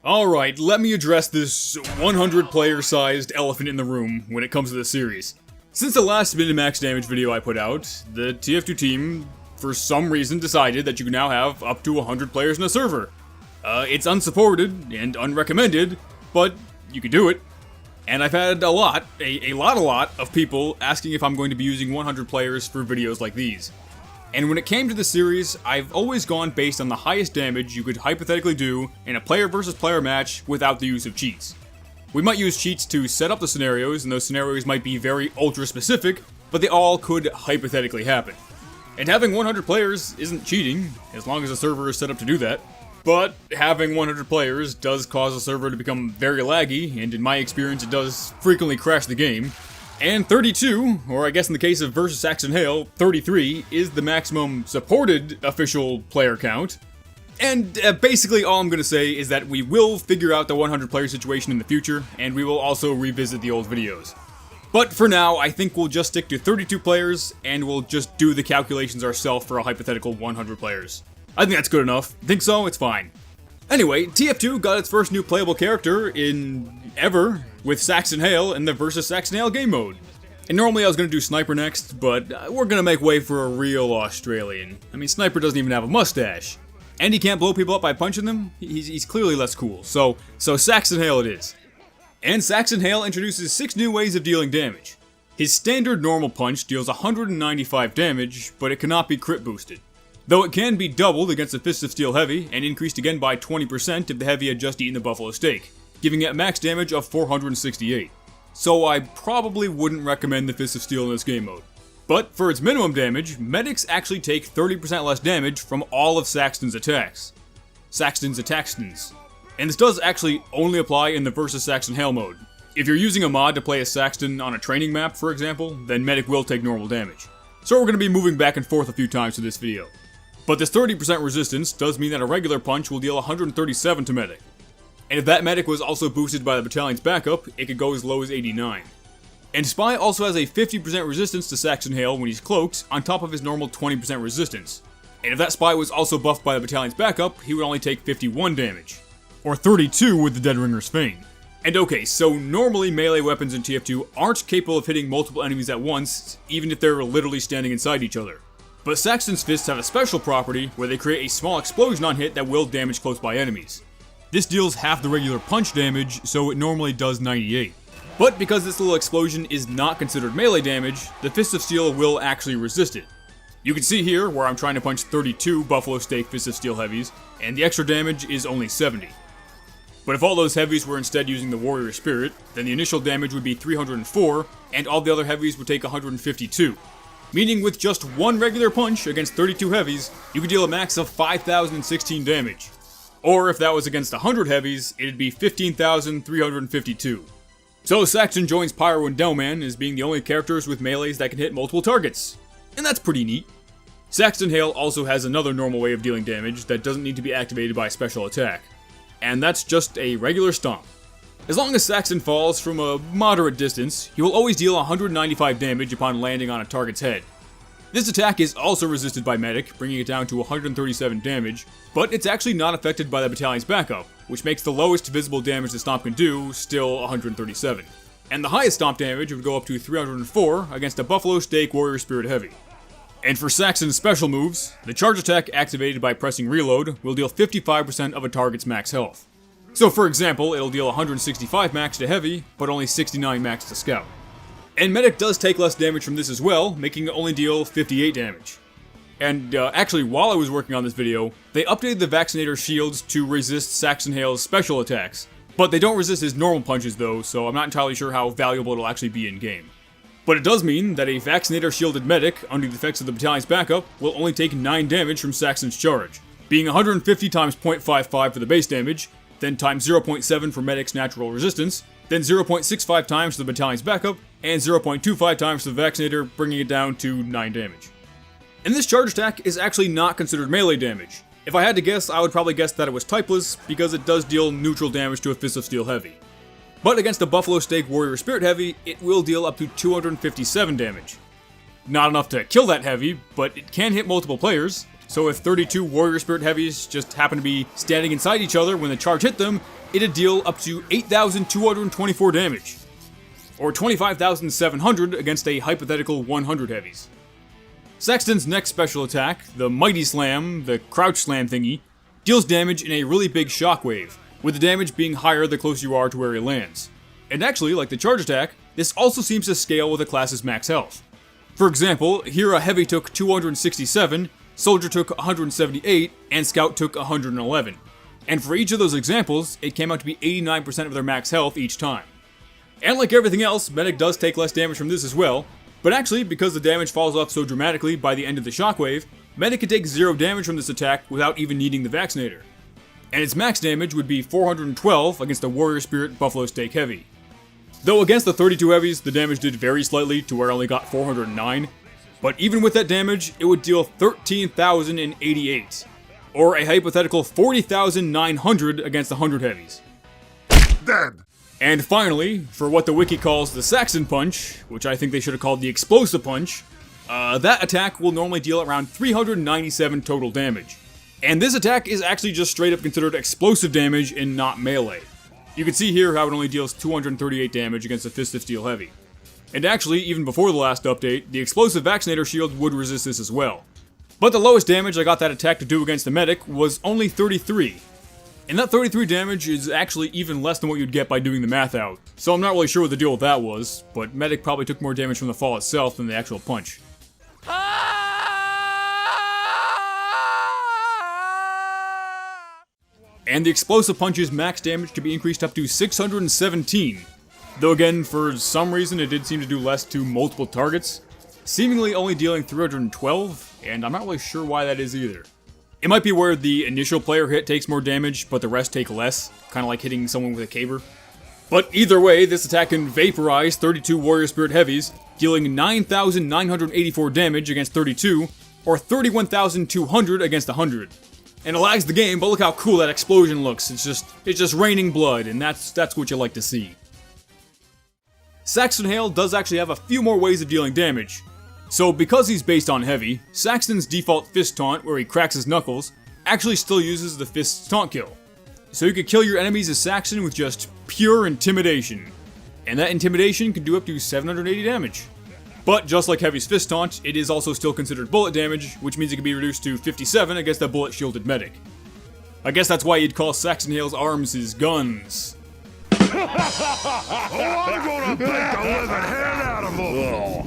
Alright, let me address this 100 player sized elephant in the room when it comes to this series. Since the last min-max damage video I put out, the TF2 team, for some reason, decided that you can now have up to 100 players in a server. It's unsupported and unrecommended, but you can do it. And I've had a lot of people asking if I'm going to be using 100 players for videos like these. And when it came to the series, I've always gone based on the highest damage you could hypothetically do in a player versus player match without the use of cheats. We might use cheats to set up the scenarios, and those scenarios might be very ultra specific, but they all could hypothetically happen. And having 100 players isn't cheating, as long as the server is set up to do that. But having 100 players does cause a server to become very laggy, and in my experience it does frequently crash the game. And 32, or I guess in the case of versus Saxton Hale, 33 is the maximum supported official player count. And basically all I'm going to say is that we will figure out the 100 player situation in the future, and we will also revisit the old videos. But for now, I think we'll just stick to 32 players, and we'll just do the calculations ourselves for a hypothetical 100 players. I think that's good enough. Think so? It's fine. Anyway, TF2 got its first new playable character in ever with Saxton Hale in the versus Saxton Hale game mode. And normally I was going to do Sniper next, but we're going to make way for a real Australian. I mean, Sniper doesn't even have a mustache. And he can't blow people up by punching them? He's clearly less cool. So Saxton Hale it is. And Saxton Hale introduces 6 new ways of dealing damage. His standard normal punch deals 195 damage, but it cannot be crit boosted. Though it can be doubled against a Fist of Steel Heavy, and increased again by 20% if the Heavy had just eaten the Buffalo Steak, giving it max damage of 468. So I probably wouldn't recommend the Fist of Steel in this game mode. But for its minimum damage, medics actually take 30% less damage from all of Saxton's attacks. Saxton's attackstons. And this does actually only apply in the versus Saxton Hale mode. If you're using a mod to play as Saxton on a training map, for example, then medic will take normal damage. So we're going to be moving back and forth a few times for this video. But this 30% resistance does mean that a regular punch will deal 137 to medic. And if that medic was also boosted by the battalion's backup, it could go as low as 89. And Spy also has a 50% resistance to Saxton Hale when he's cloaked, on top of his normal 20% resistance. And if that Spy was also buffed by the battalion's backup, he would only take 51 damage. Or 32 with the Dead Ringer's Feign. And okay, so normally melee weapons in TF2 aren't capable of hitting multiple enemies at once, even if they're literally standing inside each other. But Saxton's fists have a special property where they create a small explosion on hit that will damage close by enemies. This deals half the regular punch damage, so it normally does 98. But because this little explosion is not considered melee damage, the Fist of Steel will actually resist it. You can see here where I'm trying to punch 32 Buffalo Steak Fist of Steel heavies, and the extra damage is only 70. But if all those heavies were instead using the Warrior Spirit, then the initial damage would be 304, and all the other heavies would take 152. Meaning with just one regular punch against 32 heavies, you could deal a max of 5,016 damage. Or if that was against 100 heavies, it'd be 15,352. So Saxton joins Pyro and Delman as being the only characters with melees that can hit multiple targets. And that's pretty neat. Saxton Hale also has another normal way of dealing damage that doesn't need to be activated by a special attack. And that's just a regular Stomp. As long as Saxton falls from a moderate distance, he will always deal 195 damage upon landing on a target's head. This attack is also resisted by medic, bringing it down to 137 damage, but it's actually not affected by the battalion's backup, which makes the lowest visible damage the Stomp can do still 137. And the highest Stomp damage would go up to 304 against a Buffalo Steak Warrior Spirit Heavy. And for Saxton's special moves, the charge attack activated by pressing reload will deal 55% of a target's max health. So for example, it'll deal 165 max to Heavy, but only 69 max to Scout. And Medic does take less damage from this as well, making it only deal 58 damage. And actually, while I was working on this video, they updated the Vaccinator shields to resist Saxton Hale's special attacks. But they don't resist his normal punches though, so I'm not entirely sure how valuable it'll actually be in-game. But it does mean that a Vaccinator shielded Medic, under the effects of the battalion's backup, will only take 9 damage from Saxton's charge, being 150 times 0.55 for the base damage, then times 0.7 for Medic's natural resistance, then 0.65 times for the battalion's backup, and 0.25 times for the Vaccinator, bringing it down to 9 damage. And this charge attack is actually not considered melee damage. If I had to guess, I would probably guess that it was typeless, because it does deal neutral damage to a Fist of Steel Heavy. But against the Buffalo Steak Warrior Spirit Heavy, it will deal up to 257 damage. Not enough to kill that Heavy, but it can hit multiple players, So if 32 Warrior Spirit Heavies just happen to be standing inside each other when the charge hit them, it'd deal up to 8,224 damage. Or 25,700 against a hypothetical 100 heavies. Saxton's next special attack, the Mighty Slam, the Crouch Slam thingy, deals damage in a really big shockwave, with the damage being higher the closer you are to where he lands. And actually, like the charge attack, this also seems to scale with the class's max health. For example, here a heavy took 267, soldier took 178, and scout took 111. And for each of those examples, it came out to be 89% of their max health each time. And like everything else, medic does take less damage from this as well, but actually, because the damage falls off so dramatically by the end of the shockwave, medic can take 0 damage from this attack without even needing the vaccinator. And its max damage would be 412 against the Warrior Spirit Buffalo Stake Heavy. Though against the 32 heavies, the damage did vary slightly to where I only got 409, but even with that damage, it would deal 13,088, or a hypothetical 40,900 against the 100 heavies. Dead! And finally, for what the wiki calls the Saxton Punch, which I think they should have called the Explosive Punch, that attack will normally deal around 397 total damage. And this attack is actually just straight up considered explosive damage and not melee. You can see here how it only deals 238 damage against a Fist of Steel Heavy. And actually, even before the last update, the Explosive Vaccinator Shield would resist this as well. But the lowest damage I got that attack to do against the medic was only 33. And that 33 damage is actually even less than what you'd get by doing the math out. So I'm not really sure what the deal with that was, but medic probably took more damage from the fall itself than the actual punch. And the Explosive Punch's max damage can be increased up to 617. Though again, for some reason it did seem to do less to multiple targets, seemingly only dealing 312, and I'm not really sure why that is either. It might be where the initial player hit takes more damage, but the rest take less, kind of like hitting someone with a caber. But either way, this attack can vaporize 32 Warrior Spirit Heavies, dealing 9,984 damage against 32, or 31,200 against 100. And it lags the game, but look how cool that explosion looks. It's just raining blood, and that's what you like to see. Saxton Hale does actually have a few more ways of dealing damage. So because he's based on heavy, Saxton's default fist taunt, where he cracks his knuckles, actually still uses the fist's taunt kill. So you could kill your enemies as Saxton with just pure intimidation. And that intimidation can do up to 780 damage. But just like Heavy's fist taunt, it is also still considered bullet damage, which means it can be reduced to 57 against a bullet shielded medic. I guess that's why you'd call Saxton Hale's arms his guns. Oh, I'm gonna beat the living hell out of him!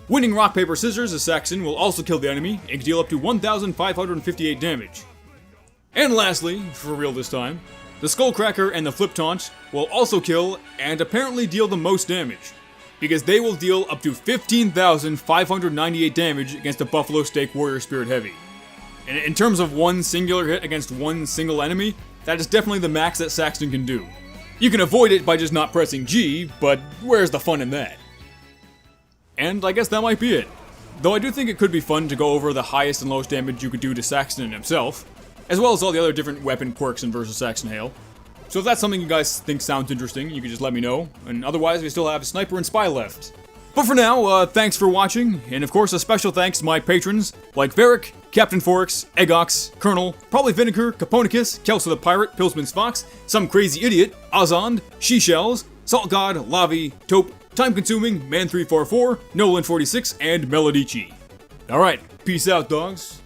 Winning rock, paper, scissors as Saxton will also kill the enemy and can deal up to 1,558 damage. And lastly, for real this time, the Skullcracker and the Flip Taunt will also kill and apparently deal the most damage, because they will deal up to 15,598 damage against a Buffalo Stake Warrior Spirit Heavy. And in terms of one singular hit against one single enemy, that is definitely the max that Saxton can do. You can avoid it by just not pressing G, but where's the fun in that? And I guess that might be it. Though I do think it could be fun to go over the highest and lowest damage you could do to Saxton himself, as well as all the other different weapon quirks in versus Saxton Hale. So if that's something you guys think sounds interesting, you can just let me know, and otherwise we still have Sniper and Spy left. But for now, thanks for watching, and of course a special thanks to my patrons, like Varric, Captain Forex, Eggox, Colonel, Probably Vinegar, Caponicus, Kelso the Pirate, Pillsman's Fox, Some Crazy Idiot, Ozond, She-Shells, Salt God, Lavi, Taupe, Time Consuming, Man344, Nolan46, and Melodici. Alright, peace out, dogs.